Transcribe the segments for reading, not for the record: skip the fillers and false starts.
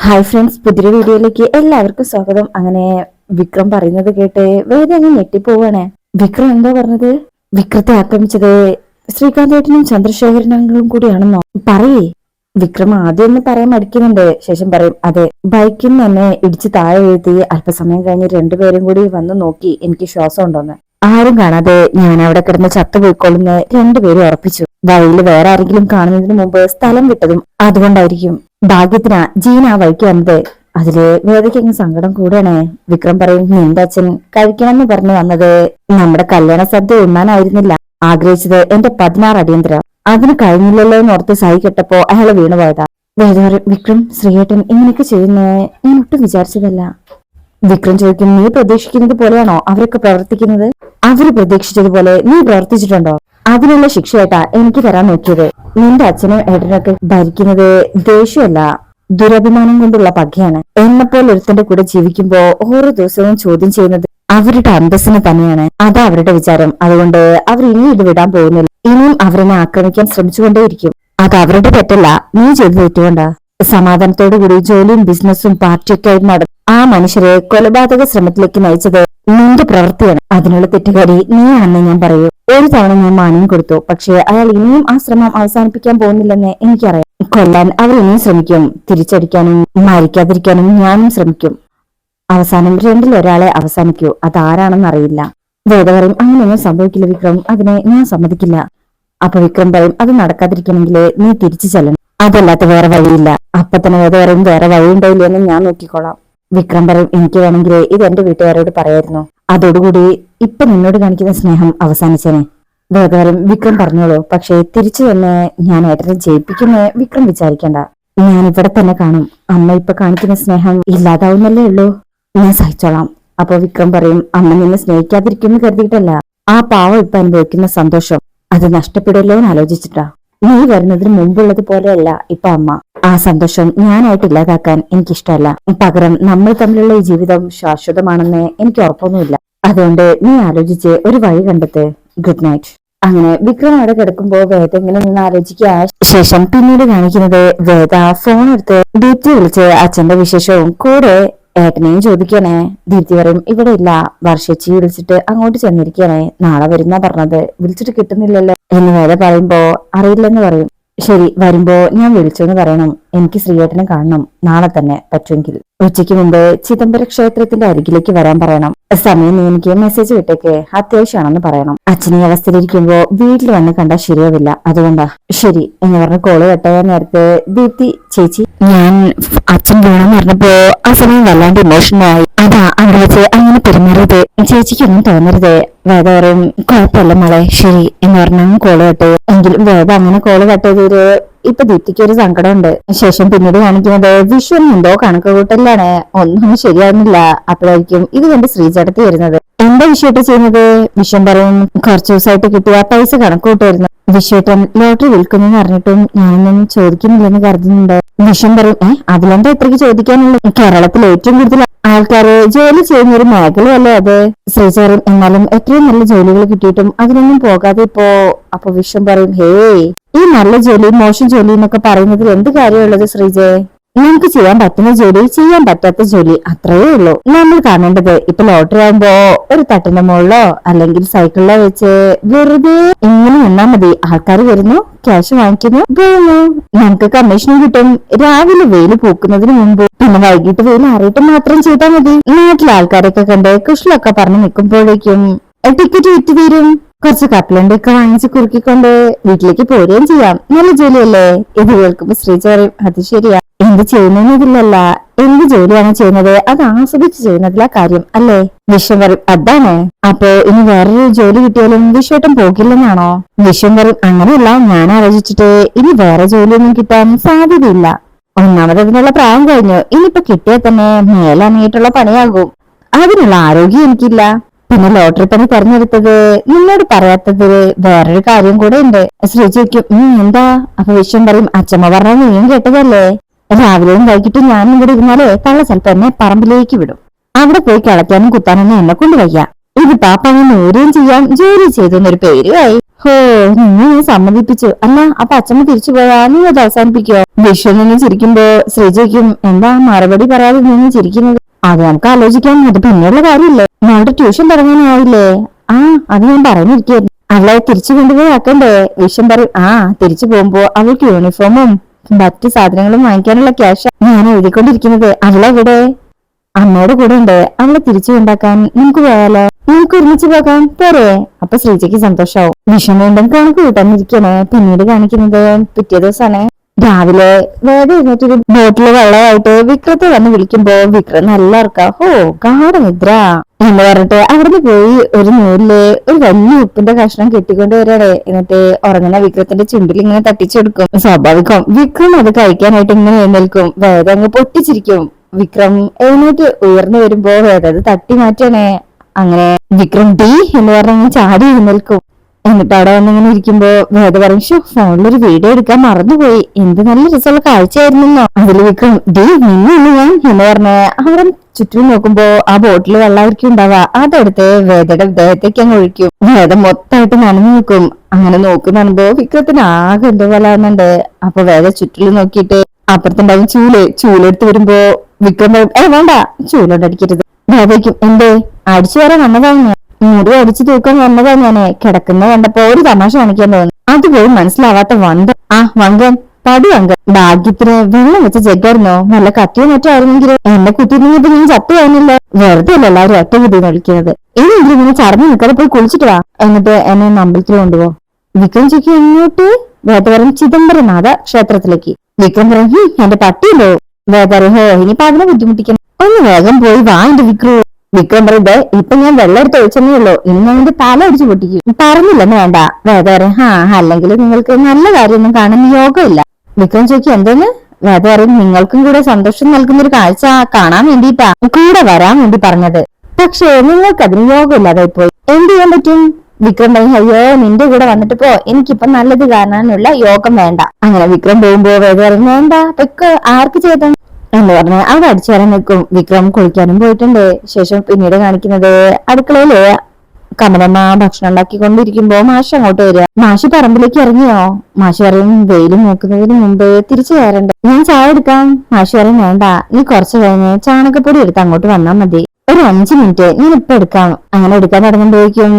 Hi friends, പുതിയ വീഡിയോയിലേക്ക് എല്ലാവർക്കും സ്വാഗതം. അങ്ങനെ വിക്രം പറയുന്നത് കേട്ട് വേദ അങ്ങ് ഞെട്ടിപ്പോവാണ്. വിക്രം എന്താ പറഞ്ഞത്? വിക്രത്തെ ആക്രമിച്ചത് ശ്രീകാന്തേട്ടനും ചന്ദ്രശേഖരനും കൂടിയാണെന്നോ? പറയേ. വിക്രം ആദ്യം ഒന്ന് പറയാൻ മടിക്കുന്നുണ്ട്, ശേഷം പറയും അതെ, ബൈക്കിൽ നിന്ന് തന്നെ ഇടിച്ച് താഴെ വീഴ്ത്തി. അല്പസമയം കഴിഞ്ഞ് രണ്ടുപേരും കൂടി വന്ന് നോക്കി എനിക്ക് ശ്വാസം ഉണ്ടോന്ന്. ആരും കാണാതെ ഞാൻ അവിടെ കിടന്ന് ചത്തുപോയിക്കൊള്ളുന്ന രണ്ടുപേരും ഉറപ്പിച്ചു. വഴിയിൽ വേറെ ആരെങ്കിലും കാണുന്നതിന് മുമ്പ് സ്ഥലം വിട്ടതും അതുകൊണ്ടായിരിക്കും. ഭാഗ്യത്തിനാ ജീന ആ വഴിക്ക് വന്നത്. അതില് വേദയ്ക്ക് സങ്കടം കൂടെയാണ്. വിക്രം പറയും, നിന്റെ അച്ഛൻ കഴിക്കണമെന്ന് പറഞ്ഞു വന്നത് നമ്മുടെ കല്യാണ സദ്യ ഉണ്ണാനായിരുന്നില്ല ആഗ്രഹിച്ചത്, എന്റെ 16 അടിയന്തരം. അതിന് കഴിഞ്ഞില്ലല്ലോ എന്നോർത്ത് സഹി കെട്ടപ്പോ അയാള് വീണുപോയതാ. വേദ പറയും, വിക്രം ശ്രീയേട്ടൻ ഇങ്ങനെയൊക്കെ ചെയ്യുന്നേ ഞാൻ ഒട്ടും വിചാരിച്ചതല്ല. വിക്രം ചോദിക്കും, നീ പ്രതീക്ഷിക്കുന്നത് പോലെയാണോ അവരൊക്കെ പ്രവർത്തിക്കുന്നത്? അവര് പ്രതീക്ഷിച്ചതുപോലെ നീ പ്രവർത്തിച്ചിട്ടുണ്ടോ? അതിനുള്ള ശിക്ഷയായിട്ടാ എനിക്ക് തരാൻ നോക്കിയത്. നിന്റെ അച്ഛനും ഏട്ടനൊക്കെ ഭരിക്കുന്നത് ദേഷ്യമല്ല, ദുരഭിമാനം കൊണ്ടുള്ള പകയാണ്. എന്നെപ്പോലെ ഒരുത്തന്റെ കൂടെ ജീവിക്കുമ്പോ ഓരോ ദിവസവും ചോദ്യം ചെയ്യുന്നത് അവരുടെ അന്തസ്സിനെ തന്നെയാണ്. അതാ അവരുടെ വിചാരം. അതുകൊണ്ട് അവർ ഇനി ഇത് വിടാൻ പോകുന്നില്ല. ഇനിയും അവരെന്നെ ആക്രമിക്കാൻ ശ്രമിച്ചുകൊണ്ടേയിരിക്കും. അത് അവരുടെ തെറ്റല്ല, നീ ചെയ്ത് തെറ്റുകൊണ്ടാ. സമാധാനത്തോടു കൂടി ജോലിയും ബിസിനസ്സും പാർട്ടിയൊക്കെ ആയി നടന്നു ആ മനുഷ്യരെ കൊലപാതക ശ്രമത്തിലേക്ക് നയിച്ചത് നിന്റെ പ്രവൃത്തിയാണ്. അതിനുള്ള തെറ്റുകാരി നീയാണെന്ന് ഞാൻ പറയൂ. ഒരു തവണ ഞാൻ മാന്യം കൊടുത്തു, പക്ഷേ അയാൾ ഇനിയും ആ ശ്രമം അവസാനിപ്പിക്കാൻ പോകുന്നില്ലെന്ന് എനിക്കറിയാം. കൊല്ലാൻ അവർ ഇനിയും ശ്രമിക്കും. തിരിച്ചടിക്കാനും മരിക്കാതിരിക്കാനും ഞാനും ശ്രമിക്കും. അവസാനം രണ്ടിലൊരാളെ അവസാനിക്കൂ. അതാരാണെന്ന് അറിയില്ല. വേദ പറയും, അങ്ങനെയൊന്നും സംഭവിക്കില്ല വിക്രം, അതിനെ ഞാൻ സമ്മതിക്കില്ല. അപ്പൊ വിക്രം പറയും, അത് നടക്കാതിരിക്കണമെങ്കിൽ നീ തിരിച്ചു ചെല്ലണം, അതല്ലാത്ത വേറെ വഴിയില്ല. അപ്പൊ തന്നെ വേദ പറയും, വേറെ വഴിയുണ്ടായില്ല എന്ന് ഞാൻ നോക്കിക്കോളാം. വിക്രം പറയും, എനിക്ക് വേണമെങ്കിൽ ഇത് എന്റെ വീട്ടുകാരോട് പറയായിരുന്നു. അതോടുകൂടി ഇപ്പൊ നിന്നോട് കാണിക്കുന്ന സ്നേഹം അവസാനിച്ചേനെ. വേദ പറയും, വിക്രം പറഞ്ഞോളൂ, പക്ഷേ തിരിച്ചു തന്നെ ഞാൻ ഏട്ടനെ ജയിപ്പിക്കുന്നേ വിക്രം വിചാരിക്കണ്ട. ഞാൻ ഇവിടെ തന്നെ കാണും. അമ്മ ഇപ്പൊ കാണിക്കുന്ന സ്നേഹം ഇല്ലാതാവുന്നല്ലേ ഉള്ളൂ. ഞാൻ സഹിച്ചോളാം. അപ്പൊ വിക്രം പറയും, അമ്മ നിന്നെ സ്നേഹിക്കാതിരിക്കുമെന്ന് കരുതിയിട്ടല്ല. ആ പാവം ഇപ്പൊ അനുഭവിക്കുന്ന സന്തോഷം അത് നഷ്ടപ്പെടുമല്ലോ എന്ന് ആലോചിച്ചിട്ടാ. നീ വരുന്നതിന് മുമ്പുള്ളത് പോലെയല്ല ഇപ്പൊ അമ്മ. ആ സന്തോഷം ഞാനായിട്ട് ഇല്ലാതാക്കാൻ എനിക്കിഷ്ടമല്ല. പകരം നമ്മൾ തമ്മിലുള്ള ഈ ജീവിതം ശാശ്വതമാണെന്ന് എനിക്ക് ഉറപ്പൊന്നുമില്ല. അതുകൊണ്ട് നീ ആലോചിച്ച് ഒരു വഴി കണ്ടെത്ത്. Good night. അങ്ങനെ വിക്രം അവിടെ കിടക്കുമ്പോ വേദ ഇങ്ങനെ നിന്ന് ആലോചിക്കുക. ശേഷം പിന്നീട് കാണിക്കുന്നത് വേദ ഫോൺ എടുത്ത് ദീപ്തി വിളിച്ച് അച്ഛന്റെ വിശേഷവും കൂടെ ഏട്ടനെയും ചോദിക്കണേ. ദീപ്തി പറയും, ഇവിടെ ഇല്ല, വർഷേച്ചി വിളിച്ചിട്ട് അങ്ങോട്ട് ചെന്നിരിക്കണേ, നാളെ വരുന്ന പറഞ്ഞത്, വിളിച്ചിട്ട് കിട്ടുന്നില്ലല്ലോ എന്ന് വേദ പറയുമ്പോ അറിയില്ലെന്ന് പറയും. ശരി, വരുമ്പോ ഞാൻ വിളിച്ചെന്ന് പറയണം. എനിക്ക് ശ്രീയേട്ടനെ കാണണം, നാളെ തന്നെ പറ്റുമെങ്കിൽ. ഉച്ചയ്ക്ക് മുമ്പ് ചിദംബര ക്ഷേത്രത്തിന്റെ അരികിലേക്ക് വരാൻ പറയണം. സമയം നീ എനിക്ക് മെസ്സേജ് വിട്ടേക്ക്, അത്യാവശ്യമാണെന്ന് പറയണം. അച്ഛനെ ഈ അവസ്ഥയിലിരിക്കുമ്പോ വീട്ടിൽ വന്ന് കണ്ടാൽ ശരിയാവില്ല, അതുകൊണ്ടാ. ശരി എന്ന് പറഞ്ഞ് കോള് കെട്ടാൻ നേരത്തെ ദീപ്തി, ചേച്ചി ഞാൻ അച്ഛൻ വേണമെന്ന് പറഞ്ഞപ്പോ ആ സമയം വല്ലാണ്ട് ഇമോഷണലായി. അതാ അവിടെ വെച്ച് അങ്ങനെ പെരുമാറിയത്, ചേച്ചിക്കൊന്നും തോന്നരുത്. വേദ പറയും, കുഴപ്പമില്ല മോളെ, ശരി എന്ന് പറഞ്ഞാൽ കോള് കട്ട്. എങ്കിലും വേദ അങ്ങനെ കോള് കട്ട് ചെയ്തൊരു ഇപ്പൊ ദീപ്തിക്ക് ഒരു സങ്കടമുണ്ട്. ശേഷം പിന്നീട് കാണിക്കുന്നത് വിശ്വൻ എന്തോ കണക്ക് കൂട്ടലാണ്, ഒന്നും ശരിയാവുന്നില്ല. അപ്പോഴായിരിക്കും ഇത് കണ്ട് ശ്രീചേട്ടത്തി വരുന്നത്. എന്താ വിശ്വേട്ട ചെയ്യുന്നത്? വിശ്വൻ പറയും, കുറച്ചു ദിവസമായിട്ട് കിട്ടിയ പൈസ കണക്ക് കൂട്ടായിരുന്നു. വിശ്വേട്ടൻ ലോട്ടറി വിൽക്കുന്നെന്ന് അറിഞ്ഞിട്ടും ഞാനൊന്നും ചോദിക്കുന്നില്ലെന്ന് കരുതുന്നുണ്ട്. വിശ്വൻ പറയും, അതിലെന്താ ഇത്രയ്ക്ക് ചോദിക്കാനുള്ളത്? കേരളത്തിൽ ഏറ്റവും കൂടുതൽ ആൾക്കാര് ജോലി ചെയ്യുന്ന ഒരു മേഖലയല്ലേ അത്? ശ്രീചേരൻ എന്നാലും എത്രയും നല്ല ജോലികൾ കിട്ടിയിട്ടും അതിനൊന്നും പോകാതെ ഇപ്പോ. അപ്പൊ വിശ്വൻ പറയും, ഹേയ്, ഈ നല്ല ജോലി മോശം ജോലി എന്നൊക്കെ പറയുന്നതിൽ എന്ത് കാര്യമുള്ളത് ശ്രീജെ? നമുക്ക് ചെയ്യാൻ പറ്റുന്ന ജോലി, ചെയ്യാൻ പറ്റാത്ത ജോലി, അത്രയേ ഉള്ളൂ നമ്മൾ കാണേണ്ടത്. ഇപ്പൊ ലോട്ടറി ആകുമ്പോ ഒരു തട്ടിന്റെ മുകളിലോ അല്ലെങ്കിൽ സൈക്കിളിലോ വെച്ച് വെറുതെ ഇങ്ങനെ നിന്നാ മതി. ആൾക്കാർ വരുന്നു, ക്യാഷ് വാങ്ങിക്കുന്നു, പോകുന്നു, നമുക്ക് കമ്മീഷനും കിട്ടും. രാവിലെ വെയിൽ പൂക്കുന്നതിന് മുമ്പ്, പിന്നെ വൈകിട്ട് വെയിൽ അറിയിട്ട് മാത്രം ചെയ്താൽ മതി. നാട്ടിലെ ആൾക്കാരൊക്കെ കണ്ട് കുഷിലൊക്കെ പറഞ്ഞു നിൽക്കുമ്പോഴേക്കും ടിക്കറ്റ് വിറ്റ് തീരും. കുറച്ച് കപ്പലണ്ടൊക്കെ വാങ്ങിച്ച് കുറുക്കിക്കൊണ്ട് വീട്ടിലേക്ക് പോരുകയും ചെയ്യാം. നല്ല ജോലിയല്ലേ? ഇത് കേൾക്കുമ്പോ ശ്രീജ പറയും, അത് ശരിയാ, എന്ത് ചെയ്യുന്നതിലല്ല, എന്ത് ജോലിയാണ് ചെയ്യുന്നത് അത് ആസ്വദിച്ച് ചെയ്യുന്നതിലാ കാര്യം അല്ലേ? വിശ്വം പറയും, അതാണ്. അപ്പൊ ഇനി വേറൊരു ജോലി കിട്ടിയാലും വിശ്വേട്ടൻ പോകില്ലെന്നാണോ? വിശ്വം പറയും, അങ്ങനെയല്ല, ഞാൻ ആലോചിച്ചിട്ട് ഇനി വേറെ ജോലിയൊന്നും കിട്ടാൻ സാധ്യതയില്ല. ഒന്നാമത് അതിനുള്ള പ്രായം കഴിഞ്ഞു. ഇനിയിപ്പൊ കിട്ടിയാൽ തന്നെ മേലനങ്ങിയിട്ടുള്ള പണിയാകും. അതിനുള്ള ആരോഗ്യം എനിക്കില്ല. പിന്നെ ലോട്ടറി പണി തെരഞ്ഞെടുത്തത് നിന്നോട് പറയാത്തത് വേറൊരു കാര്യം കൂടെ ഉണ്ട്. ശ്രീജയ്ക്കും എന്താ? അപ്പൊ വിശ്വം പറയും, അച്ഛമ്മ പറഞ്ഞ നീയും കേട്ടതല്ലേ, രാവിലെയും വൈകിട്ടും ഞാനും ഇവിടെ ഇരുന്നാലേ തള്ള ചിലപ്പോ എന്നെ പറമ്പിലേക്ക് വിടും. അവിടെ പോയി കിളയ്ക്കാനും കുത്താനൊന്നും എന്നെ കൊണ്ട് വയ്യ. ഇത് പാപ്പ അങ്ങനെ നേരുകയും ചെയ്യാം, ജോലി ചെയ്തെന്നൊരു പേരുമായി. ഹോ, നിങ്ങൾ സമ്മതിപ്പിച്ചു. അല്ല, അപ്പൊ അച്ഛമ്മ തിരിച്ചു പോയാ നീ അത് അവസാനിപ്പിക്കോ? വിഷ്വൽ നിന്ന് ചിരിക്കുമ്പോ ശ്രീജയ്ക്കും എന്താ മറുപടി പറയാതെ നിന്ന് ചിരിക്കുന്നത്? അത് നമുക്ക് ആലോചിക്കാം, അത് പിന്നെയുള്ള കാര്യമില്ലേ. മോളുടെ ട്യൂഷൻ തുടങ്ങാനാവില്ലേ? ആ, അത് ഞാൻ പറഞ്ഞിരിക്കുന്നു. അവളെ തിരിച്ചു കൊണ്ടുപോയി ആക്കണ്ടേ? വിഷം പറയും. ആ, തിരിച്ചു പോകുമ്പോ അവൾക്ക് യൂണിഫോമും മറ്റ് സാധനങ്ങളും വാങ്ങിക്കാനുള്ള ക്യാഷ് ഞാൻ എഴുതിക്കൊണ്ടിരിക്കുന്നത്. അവളെവിടെ? അമ്മയോട് കൂടെ ഉണ്ട്. അവളെ തിരിച്ചു കൊണ്ടാക്കാൻ നമുക്ക് പോയാലോ? നമുക്ക് ഒരുമിച്ച് പോകാം, പോരെ? അപ്പൊ ശ്രീജയ്ക്ക് സന്തോഷാവും. വിഷം വീണ്ടും കണക്ക് കൂട്ടാനിരിക്കണേ. പിന്നീട് കാണിക്കുന്നത് പിറ്റേ ദിവസമാണ്. രാവിലെ വേറെ ഇരുന്നിട്ടൊരു ബോട്ടില് വെള്ളമായിട്ട് വിക്രത്തെ വന്ന് വിളിക്കുമ്പോ വിക്രം നല്ല ഉറക്കാ. ഹോ, ഗാഢനിദ്ര എന്ന് പറഞ്ഞിട്ട് അവിടുന്ന് പോയി ഒരു നൂലില് ഒരു വലിയ ഉപ്പിന്റെ കഷ്ണം കെട്ടിക്കൊണ്ട് വരാടെ. എന്നിട്ട് ഉറങ്ങുന്ന വിക്രത്തിന്റെ ചുണ്ടിൽ ഇങ്ങനെ തട്ടിച്ചെടുക്കും. സ്വാഭാവികം വിക്രം അത് കഴിക്കാനായിട്ട് ഇങ്ങനെ എഴുന്നേൽക്കും. വേദ അങ്ങ് പൊട്ടിച്ചിരിക്കും. വിക്രം എഴുന്നേറ്റ് ഉയർന്നു വരുമ്പോ വേദ അത് തട്ടി മാറ്റണേ. അങ്ങനെ വിക്രം ഡി എന്ന് പറഞ്ഞ ചാടി എഴുന്നേൽക്കും. എന്നിട്ട് അവിടെ വന്നിങ്ങനെ ഇരിക്കുമ്പോ വേദ പറയും, ഷോ, ഫോണിലൊരു വീഡിയോ എടുക്കാൻ മറന്നുപോയി, എന്ത് നല്ല രസമുള്ള കാഴ്ചയായിരുന്നോ. അതിൽ വിക്രം ഡി നിന്നു ഞാൻ എന്ന് പറഞ്ഞ് അവിടെ ചുറ്റും നോക്കുമ്പോ ആ ബോട്ടിൽ വെള്ളമായിരിക്കും ഉണ്ടാവുക. അതെടുത്ത് വേദയുടെ ദേഹത്തേക്ക് അങ്ങ് ഒഴിക്കും. വേദ മൊത്തമായിട്ട് നനഞ്ഞു നിൽക്കും. അങ്ങനെ നോക്കുന്നുണ്ടോ വിക്രത്തിന് ആകെ എന്തോ പോലെ ആവുന്നുണ്ട്. അപ്പൊ വേദ ചുറ്റിലും നോക്കിയിട്ട് അപ്പുറത്തുണ്ടാവും ചൂലെടുത്ത് വരുമ്പോ വിക്രം വേണ്ട, ചൂലോണ്ടടിക്കരുത്. വേദയ്ക്കും എന്തേ അടിച്ചു വരാൻ വന്നതാണ്, മുറി അടിച്ചു തൂക്കാൻ വന്നതാ ഞാന്. കിടക്കുന്ന കണ്ടപ്പോ ഒരു തമാശ കാണിക്കാൻ തോന്നി. അതുപോയി മനസ്സിലാവാത്ത വങ്കൻ പടി വങ്കൻ. ഭാഗ്യത്തിന് വെള്ളം വെച്ച ജഗ്ഗായിരുന്നോ? നല്ല കത്തിയോ മറ്റോ ആയിരുന്നെങ്കിലും എന്നെ കുത്തിയിരുന്നെങ്കിൽ ഞാൻ ചത്തു കഴിഞ്ഞില്ല. വെറുതെ അല്ല എല്ലാവരും ഒറ്റ കുതിന്ന് വിളിക്കുന്നത്. ഇനിയെങ്കിലും ഇങ്ങനെ ചടഞ്ഞു നിൽക്കാതെ പോയി കുളിച്ചിട്ട് വാ, എന്നിട്ട് എന്നെ അമ്പലത്തിൽ കൊണ്ടുപോ. വിക്രം ചോദിക്കും എങ്ങോട്ട്? വേദവരം ചിദംബരനാഥ ക്ഷേത്രത്തിലേക്ക്. വിക്രം പറയും എന്റെ പട്ടിയുണ്ടോ? വേദവരം ഹോ, ഇനിയിപ്പോ അതിനെ ബുദ്ധിമുട്ടിക്കണം, ഒന്ന് വേഗം പോയി വാ എന്റെ വിക്രം. വിക്രം പറയുന്നത് ഇപ്പൊ ഞാൻ വെള്ളം എടുത്ത് ഒഴിച്ചേ ഉള്ളൂ, ഇനി ഞാൻ എന്റെ തല അടിച്ചു പൊട്ടിക്കും. പറഞ്ഞില്ലെന്ന് വേണ്ട. വേദ പറയും അല്ലെങ്കിൽ നിങ്ങൾക്ക് നല്ല കാര്യമൊന്നും കാണുന്ന യോഗമില്ല. വിക്രം ചോദിക്കും എന്തെന്ന്? വേദ പറയും നിങ്ങൾക്കും കൂടെ സന്തോഷം നൽകുന്ന ഒരു കാഴ്ച കാണാൻ വേണ്ടിയിട്ടാ കൂടെ വരാൻ വേണ്ടി പറഞ്ഞത്. പക്ഷേ നിങ്ങൾക്ക് അതിന് യോഗമില്ലാതെ പോയി, എന്ത് ചെയ്യാൻ പറ്റും? വിക്രം പറയും അയ്യോ, നിന്റെ കൂടെ വന്നിട്ട് പോ, എനിക്കിപ്പൊ നല്ലത് കാണാനുള്ള യോഗം വേണ്ട. അങ്ങനെ വിക്രം പോകുമ്പോ വേദ പറയും വേണ്ട, പെക്ക് ആർക്ക് ചെയ്ത എന്ന് പറഞ്ഞ് അവിടെ അടിച്ചു വരാൻ നിൽക്കും. വിക്രം കുളിക്കാനും പോയിട്ടുണ്ട്. ശേഷം പിന്നീട് കാണിക്കുന്നത് അടുക്കളയില് കമലമ്മ ഭക്ഷണം ഉണ്ടാക്കിക്കൊണ്ടിരിക്കുമ്പോ മാഷ് അങ്ങോട്ട് വരിക. മാഷ് പറമ്പിലേക്ക് ഇറങ്ങിയോ? മാഷ് പറയും വെയിലും നോക്കുന്നതിന് മുമ്പ് തിരിച്ചു കയറണ്ട, ഞാൻ ചായ എടുക്കാം. മാഷ് പറയും വേണ്ട, നീ കുറച്ചു കഴിഞ്ഞ് ചാണകപ്പൊടി എടുത്ത് അങ്ങോട്ട് വന്നാൽ മതി, ഒരു 5 മിനിറ്റ് ഞാൻ ഇപ്പൊ എടുക്കാം. അങ്ങനെ എടുക്കാൻ തുടങ്ങുമ്പോഴേക്കും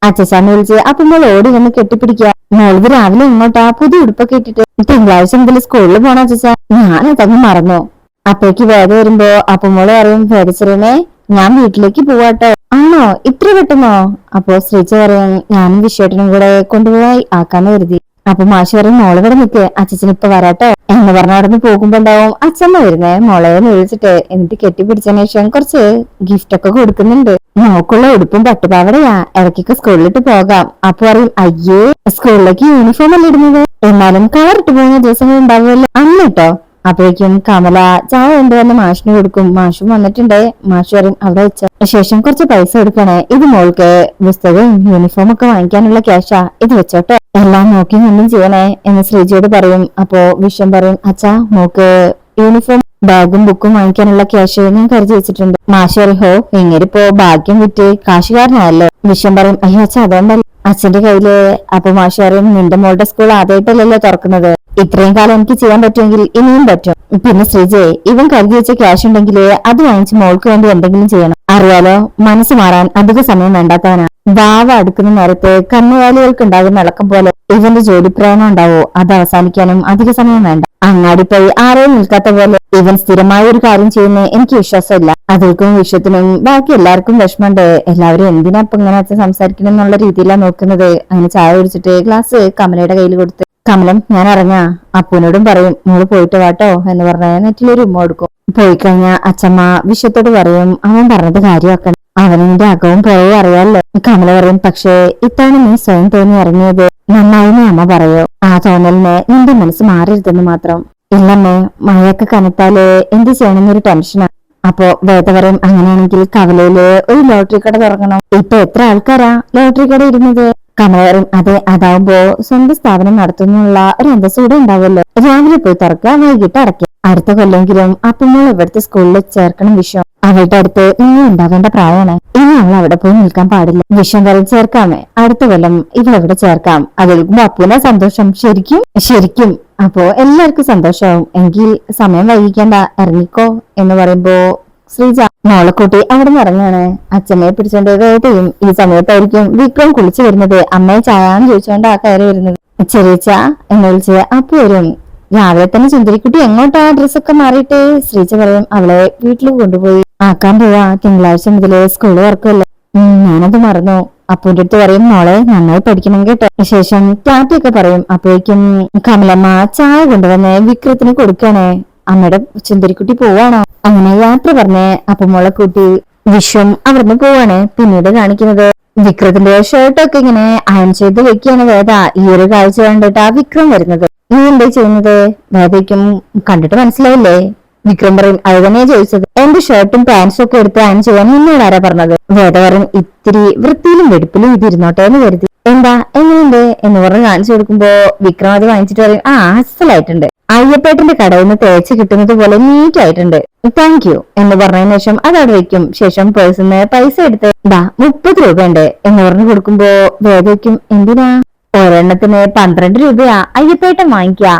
അച്ഛച്ചാന്ന് വിളിച്ച് അപ്പൊ മോൾ ഓടി വന്ന് കെട്ടിപ്പിടിക്കുക. മോളിത് രാവിലെ ഇങ്ങോട്ടാ പുതിയ ഉടുപ്പൊക്കെ ഇട്ടിട്ട് തിങ്കളാഴ്ച മുതൽ സ്കൂളിൽ പോണ അച്ഛച്ചാ, ഞാനതങ്ങ് മറന്നു. അപ്പേക്ക് വേദ വരുമ്പോ അപ്പുമോള് പറയും വേദശ്രീമേ ഞാൻ വീട്ടിലേക്ക് പോവാട്ടോ. ആണോ, ഇത്ര പെട്ടെന്നോ? അപ്പോ ശ്രീജ പറയും ഞാനും വിശ്വേട്ടനും കൂടെ കൊണ്ടുപോയി ആക്കാന്ന് കരുതി. അപ്പൊ മാഷ് പറയും മോള് ഇവിടെ നിൽക്ക്, അച്ഛൻ ഇപ്പൊ വരാട്ടോ എന്ന് പറഞ്ഞ അവിടെ നിന്ന് പോകുമ്പോ ഉണ്ടാവും അച്ഛമ്മ വരുന്നേ മോളെ വിളിച്ചിട്ട്. എന്നിട്ട് കെട്ടിപ്പിടിച്ചതിന് ശേഷം കുറച്ച് ഗിഫ്റ്റ് ഒക്കെ കൊടുക്കുന്നുണ്ട്. നോക്കുള്ള ഉടുപ്പും പട്ടുപാവടയാ, ഇടയ്ക്കൊക്കെ സ്കൂളിലിട്ട് പോകാം. അപ്പൊ പറയും അയ്യേ, സ്കൂളിലേക്ക് യൂണിഫോം അല്ലേ ഇടുന്നത്, എന്നാലും കളർ ഇട്ട് പോകുന്ന ദിവസങ്ങൾ ഉണ്ടാവുമല്ലോ അന്നിട്ടോ. അപ്പോഴേക്കും കമല ചായ കൊണ്ടുവന്ന് മാഷിന് കൊടുക്കും. മാഷും വന്നിട്ടുണ്ട്. മാഷ് പറയും അവിടെ വെച്ച ശേഷം കുറച്ച് പൈസ എടുക്കണേ, ഇത് മോൾക്ക് പുസ്തകവും യൂണിഫോം ഒക്കെ വാങ്ങിക്കാനുള്ള ക്യാഷാ, ഇത് വെച്ചോട്ടെ, എല്ലാം നോക്കി ഒന്നും ചെയ്യണേ എന്ന് ശ്രീജിയോട് പറയും. അപ്പോ വിഷം പറയും അച്ഛാ മോക്ക് യൂണിഫോം ബാഗും ബുക്കും വാങ്ങിക്കാനുള്ള ക്യാഷ് ഞാൻ കരുതി വെച്ചിട്ടുണ്ട്. മാഷ് പറയും ഹോ, ഇങ്ങനിപ്പോ ഭാഗ്യം വിറ്റ് കാശുകാരനായല്ലോ. വിഷം പറയും അയ്യോ അച്ഛാ അതുകൊണ്ടല്ല അച്ഛന്റെ കയ്യില്. അപ്പൊ മാഷ് പറയും നിന്റെ മോളുടെ സ്കൂൾ ആദ്യമായിട്ടല്ലല്ലോ തുറക്കുന്നത്, ഇത്രയും കാലം എനിക്ക് ചെയ്യാൻ പറ്റുമെങ്കിൽ ഇനിയും പറ്റും. പിന്നെ ശ്രീജെ ഇവൻ കരുതി വെച്ച ക്യാഷ് ഉണ്ടെങ്കിൽ അത് വാങ്ങിച്ച് മോൾക്ക് വേണ്ടി എന്തെങ്കിലും ചെയ്യണം. അറിയാലോ മനസ്സ് മാറാൻ അധിക സമയം വേണ്ടാത്തവനാ. വാവ അടുക്കുന്ന നേരത്ത് കന്നുകാലികൾക്ക് ഉണ്ടാകുന്ന ഇളക്കം പോലെ ഇവന്റെ ജോലിപ്രയാണം ഉണ്ടാവോ, അത് അവസാനിക്കാനും അധിക സമയം വേണ്ട. അങ്ങാടിപ്പോയി ആരെയും നിൽക്കാത്ത പോലെ ഇവൻ സ്ഥിരമായ ഒരു കാര്യം ചെയ്യുന്ന എനിക്ക് വിശ്വാസമില്ല. അതിൽക്കും വിശ്വത്തിനും ബാക്കി എല്ലാവർക്കും വിഷമമുണ്ട്. എല്ലാവരും എന്തിനാ ഇപ്പൊ ഇങ്ങനെ അച്ഛൻ സംസാരിക്കണം എന്നുള്ള രീതിയിലാണ് നോക്കുന്നത്. അങ്ങനെ ചായ കുടിച്ചിട്ട് ഗ്ലാസ് കമലയുടെ കയ്യിൽ കൊടുത്ത് കമലം ഞാൻ ഇറങ്ങാ, അപ്പൂനോടും പറയും മോള് പോയിട്ട് വാട്ടോ എന്ന് പറഞ്ഞ നെറ്റിലൊരു ഉമ്മ കൊടുക്കും. പോയി കഴിഞ്ഞാ അച്ഛമ്മ വിശ്വത്തോട് പറയും അവൻ പറഞ്ഞത് കാര്യമാക്കണം, അവനിന്റെ അകവും പുറവും അറിയാലോ. കമല പറയും പക്ഷേ ഇത്തവണ നീ സ്വയം തോന്നി ഇറങ്ങിയത് നന്നായിന്ന് അമ്മ പറയോ, ആ തോന്നലിന് നിന്റെ മനസ്സ് മാറരുതെന്ന് മാത്രം. ഇല്ലമ്മേ, മഴയൊക്കെ കനത്താല് എന്ത് ചെയ്യണമെന്നൊരു ടെൻഷനാ. അപ്പോ വേദ പറയും അങ്ങനെയാണെങ്കിൽ കവലയില് ഒരു ലോട്ടറി കട തുറക്കണം. ഇപ്പൊ എത്ര ആൾക്കാരാ ലോട്ടറി കട ഇരുന്നത്? കമല പറയും അതെ, അതാവുമ്പോ സ്വന്തം സ്ഥാപനം നടത്തുന്നുള്ള ഒരു അന്തസ്സ് കൂടെ ഉണ്ടാവുമല്ലോ. രാവിലെ പോയി തുറക്കുക, വൈകിട്ട് അടയ്ക്കുക. അടുത്ത കൊല്ലെങ്കിലും അപ്പമോൾ ഇവിടുത്തെ സ്കൂളിൽ ചേർക്കണം വിഷം. അവളുടെ അടുത്ത് നീ ഉണ്ടാവേണ്ട പ്രായമാണ്. ഇനി അവൾ അവിടെ പോയി നിൽക്കാൻ പാടില്ല. വിഷം വരെ ചേർക്കാമേ, അടുത്ത കൊല്ലം ഇവളെവിടെ ചേർക്കാം. അതിൽ അപ്പുവിനെ സന്തോഷം. ശരിക്കും ശരിക്കും അപ്പോ എല്ലാവർക്കും സന്തോഷമാവും. എങ്കിൽ സമയം വൈകിക്കേണ്ട, ഇറങ്ങിക്കോ എന്ന് പറയുമ്പോ ശ്രീജ മോളെ കൂട്ടി അവിടെ നിന്ന് ഇറങ്ങാണ്. അച്ഛമ്മയെ പിടിച്ചോണ്ട് വേദയും ഈ സമയത്തായിരിക്കും വിക്രം കുളിച്ചു വരുന്നത്. അമ്മയെ ചായാന്ന് ചോദിച്ചുകൊണ്ട് ആ കയറി വരുന്നത്. ചെറിയച്ച എന്ന് വിളിച്ച് അപ്പു വരും. രാവിലെ തന്നെ സുന്ദരിക്കുട്ടി എങ്ങോട്ടാ ഡ്രസ്സൊക്കെ മാറിയിട്ട്? ശ്രീജ പറയും അവളെ വീട്ടിൽ കൊണ്ടുപോയി ആക്കാൻ പോവാ. തിങ്കളാഴ്ച മുതല് സ്കൂള് തുറക്കുമല്ലോ. ഞാനത് മറന്നു. അപ്പുവിന്റെ അടുത്ത് പറയും മോളെ നന്നായി പഠിക്കണം കേട്ടോ. ശേഷം ടാറ്റയൊക്കെ പറയും. അപ്പോഴേക്കും കമലമ്മ ചായ കൊണ്ടുവന്ന് വിക്രത്തിന് കൊടുക്കണേ. അമ്മയുടെ സുന്ദരിക്കുട്ടി പോവാണോ? അങ്ങനെ യാത്ര പറഞ്ഞ് അപ്പൊ മോളെ കൂട്ടി വിശ്വം അവിടുന്ന് പോവാണ്. പിന്നീട് കാണിക്കുന്നത് വിക്രത്തിന്റെ ഷർട്ടൊക്കെ ഇങ്ങനെ അയൺ ചെയ്ത് വെക്കുകയാണ് വേദ. ഈ ഒരു കാഴ്ച കണ്ടിട്ട് ആ വിക്രം വരുന്നത്. നീ എന്താ ചെയ്യുന്നത്? വേദയ്ക്കും കണ്ടിട്ട് മനസ്സിലായില്ലേ? വിക്രം പറയും അത് തന്നെയാ ചോദിച്ചത്. എന്റെ ഷർട്ടും പാൻസും ഒക്കെ എടുത്ത് അയൺ ചെയ്യാൻ നിന്നോട് ആരാ പറഞ്ഞത്? വേദ പറയും ഇത്തിരി വൃത്തിയിലും വെടുപ്പിലും ഇതിരുന്നോട്ടെ എന്ന് കരുതി. എന്താ എങ്ങനെയുണ്ട് എന്ന് പറഞ്ഞ് കാണിച്ചു കൊടുക്കുമ്പോ വിക്രം അത് വാങ്ങിച്ചിട്ട് പറയും അസലായിട്ടുണ്ട്. അയ്യപ്പേട്ടന്റെ കടയിൽ നിന്ന് തേച്ച് കിട്ടുന്നത് പോലെ നീറ്റ് ആയിട്ടുണ്ട്, താങ്ക് യു എന്ന് പറഞ്ഞതിന് ശേഷം അത് അവിടെ വെക്കും. ശേഷം പേഴ്സിന്ന് പൈസ എടുത്ത് 30 രൂപയുണ്ട് എന്ന് പറഞ്ഞു കൊടുക്കുമ്പോ വേദയ്ക്കും എന്തിനാ? ഒരെണ്ണത്തിന് 12 രൂപയാ അയ്യപ്പേട്ടൻ വാങ്ങിക്കാ,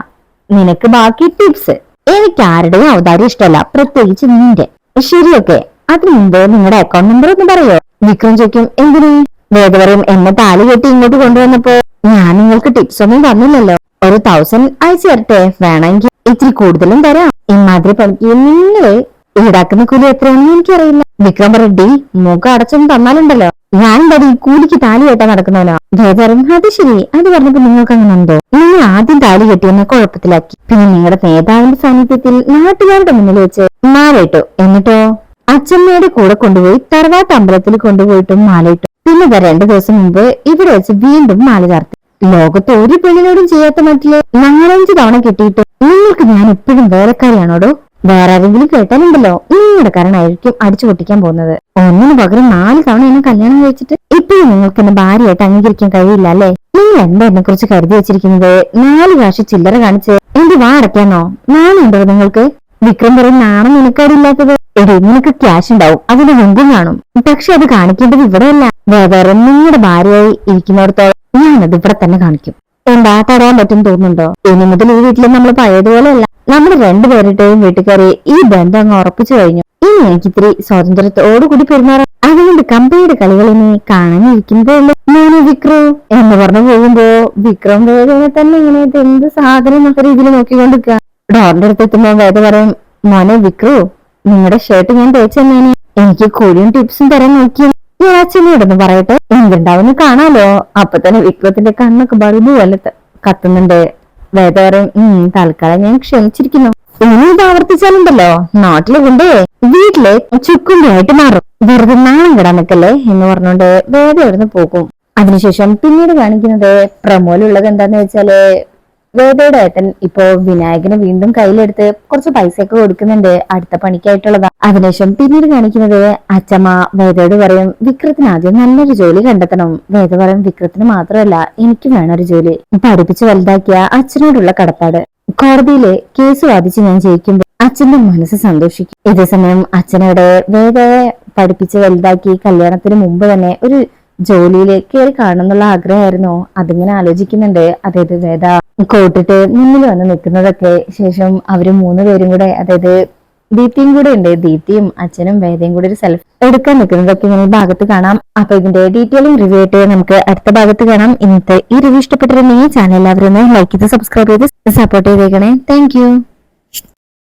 നിനക്ക് ബാക്കി ടിപ്സ്. എനിക്ക് ആരുടെയും ഔദാര്യം ഇഷ്ടമല്ല, പ്രത്യേകിച്ച് നിന്റെ. ശരിയൊക്കെ, അതിനു മുമ്പ് നിങ്ങളുടെ അക്കൗണ്ട് നമ്പർ ഒന്ന് പറയോ? വിക്രം ചോദിക്കും എന്തിനു? വേദ പറയും എന്നെ താലി കെട്ടി ഇങ്ങോട്ട് കൊണ്ടുവന്നപ്പോ ഞാൻ നിങ്ങൾക്ക് ടിപ്സ് ഒന്നും തന്നില്ലല്ലോ. ഒരു 1000 അയച്ചു തരട്ടെ, വേണമെങ്കിൽ ഇത്തിരി കൂടുതലും തരാം. ഇമാതിരി പണിക്ക് നിങ്ങള് ഈടാക്കുന്ന കൂലി എത്രയാണെന്ന് എനിക്കറിയില്ല. വിക്രം പറയടി മുഖം അടച്ചൊന്നും തന്നാലുണ്ടല്ലോ, ഞാൻ ഈ കൂലിക്ക് താലി കെട്ടാൻ നടക്കുന്നവനോ? ഭേദം അത് ശരി, അത് പറഞ്ഞപ്പോ നിങ്ങൾക്ക് അങ്ങനെ ഉണ്ടോ? നിങ്ങൾ ആദ്യം താലി കെട്ടിയെന്നെ കുഴപ്പത്തിലാക്കി, പിന്നെ നിങ്ങളുടെ നേതാവിന്റെ സാന്നിധ്യത്തിൽ നാട്ടുകാരുടെ മുന്നിൽ വെച്ച് മാലയിട്ടു. എന്നിട്ടോ അച്ഛമ്മയുടെ കൂടെ കൊണ്ടുപോയി തറവാട്ട് അമ്പലത്തിൽ കൊണ്ടുപോയിട്ടും മാലയിട്ടു. പിന്നെ 2 ദിവസം മുമ്പ് ഇവിടെ വെച്ച് വീണ്ടും മാല ചാർത്തി. ലോകത്ത് ഒരു പെണ്ണിനോടും ചെയ്യാത്ത മട്ടില് 4-5 തവണ കിട്ടിയിട്ട് നിങ്ങൾക്ക് ഞാൻ എപ്പോഴും വേലക്കാരിയാണോടോ? വേറെ ആരെങ്കിലും കേട്ടാലുണ്ടല്ലോ നിങ്ങളുടെ കാരണമായിരിക്കും അടിച്ചു പൊട്ടിക്കാൻ പോകുന്നത്. ഒന്നിനു പകരം 4 തവണ എന്നെ കല്യാണം കഴിച്ചിട്ട് ഇപ്പോഴും നിങ്ങൾക്ക് എന്നെ ഭാര്യയായിട്ട് അംഗീകരിക്കാൻ കഴിയില്ല അല്ലേ? നിങ്ങൾ എന്താ എന്നെ കുറിച്ച് കരുതി വെച്ചിരിക്കുന്നത്? 4 കാശ് ചില്ലറ കാണിച്ച് എന്റെ വാ അടയ്ക്കാന്നോ? നാണുണ്ടോ നിങ്ങൾക്ക്? വിക്രം പറയും നാണം നിനക്കാരില്ലാത്തത്. എടി നിനക്ക് ക്യാഷ് ഉണ്ടാവും, അതിന് മുമ്പും കാണും, പക്ഷെ അത് കാണിക്കേണ്ടത് ഇവിടെയല്ല. വേറെ നിങ്ങളുടെ ഭാര്യയായി ഇരിക്കുന്നിടത്തോളം ഞാനത് ഇവിടെ തന്നെ കാണിക്കും. എന്താ തടയാൻ പറ്റും തോന്നുന്നുണ്ടോ? ഇനി മുതൽ ഈ വീട്ടിൽ നമ്മൾ പഴയതുപോലെയല്ല. നമ്മൾ 2 പേരുടെയും വീട്ടുകാരെ ഈ ബന്ധം അങ്ങ് ഉറപ്പിച്ചു കഴിഞ്ഞു. ഇനി എനിക്ക് ഇത്തിരി സ്വാതന്ത്ര്യത്തോടുകൂടി പെരുമാറാം. അതുകൊണ്ട് കമ്പനിയുടെ കളികളിനെ കാണാനിരിക്കുന്നതേ ഉള്ളൂ. ഞാന് വിക്രു എന്ന് പറഞ്ഞു പോകുമ്പോ വിക്രം വേദനെ തന്നെ ഇങ്ങനെ എന്ത് സാധനം എന്നൊക്കെ രീതിയിൽ നോക്കിക്കൊണ്ടിരിക്കുക. ഡോറിന്റെ അടുത്ത് എത്തുമ്പോ വേദ പറയും മോനെ വിക്രു, നിങ്ങളുടെ ഷർട്ട് ഞാൻ തേച്ചെന്നേനെ, എനിക്ക് കൂലിയും ടിപ്സും തരാൻ നോക്കിയ ഞാൻ അച്ഛനോടൊന്ന് പറയട്ടെ, എന്തുണ്ടാവുന്ന കാണാലോ. അപ്പൊ തന്നെ വിക്രത്തിന്റെ കണ്ണൊക്കെ ബൾബ് പോലെ കത്തുന്നുണ്ട്. വേദ പറയും തൽക്കാലം ഞാൻ ക്ഷമിച്ചിരിക്കുന്നു, ഇനി ഇത് ആവർത്തിച്ചാലുണ്ടല്ലോ നാട്ടില് കൊണ്ടേ വീട്ടിലെ ചുക്കുണ്ടായിട്ട് മാറും. വെറുതെ നാണം കിടാൻ നിൽക്കല്ലേ എന്ന് പറഞ്ഞുകൊണ്ട് വേദ അവിടുന്ന് പോകും. അതിനുശേഷം പിന്നീട് കാണിക്കുന്നത് പ്രമോലുള്ളത് എന്താന്ന് വെച്ചാല് വേദയുടെ ഏട്ടൻ ഇപ്പോ വിനായകന് വീണ്ടും കയ്യിലെടുത്ത് കുറച്ച് പൈസയൊക്കെ കൊടുക്കുന്നുണ്ട് അടുത്ത പണിക്കായിട്ടുള്ളതാ. അതിനുശേഷം പിന്നീട് കാണിക്കുന്നത് അച്ഛമ്മ വേദയോട് പറയും വിക്രത്തിന് ആദ്യം നല്ലൊരു ജോലി കണ്ടെത്തണം. വേദ പറയും വിക്രത്തിന് മാത്രമല്ല എനിക്ക് വേണൊരു ജോലി. പഠിപ്പിച്ച് വലുതാക്കിയ അച്ഛനോടുള്ള കടപ്പാട്. കോടതിയില് കേസ് വാദിച്ച് ഞാൻ ജയിക്കുമ്പോൾ അച്ഛന്റെ മനസ്സ് സന്തോഷിക്കും. ഇതേസമയം അച്ഛനോട് വേദയെ പഠിപ്പിച്ച് വലുതാക്കി കല്യാണത്തിന് മുമ്പ് തന്നെ ഒരു ജോലിയിൽ കയറി കാണുന്നുള്ള ആഗ്രഹമായിരുന്നു. അതിങ്ങനെ ആലോചിക്കുന്നുണ്ട്. അതായത് വേദ കോട്ടിട്ട് മുന്നിൽ വന്ന് നിൽക്കുന്നതൊക്കെ. ശേഷം അവര് 3 പേരും കൂടെ, അതായത് ദീപ്തിയും കൂടെ ഉണ്ട്, ദീപ്തിയും അച്ഛനും വേദയും കൂടെ ഒരു സെൽഫി എടുക്കാൻ നിൽക്കുന്നതൊക്കെ ഇങ്ങനെ ഈ ഭാഗത്ത് കാണാം. അപ്പൊ ഇതിന്റെ ഡീറ്റെയിലിംഗ് റിവ്യൂ ആയിട്ട് നമുക്ക് അടുത്ത ഭാഗത്ത് കാണാം. ഇന്നത്തെ ഈ റിവ്യൂ ഇഷ്ടപ്പെട്ടിരുന്നെങ്കിൽ ചാനൽ എല്ലാവരും ലൈക്ക് ചെയ്ത് സബ്സ്ക്രൈബ് ചെയ്ത് സപ്പോർട്ട് ചെയ്തേക്കണേ. താങ്ക്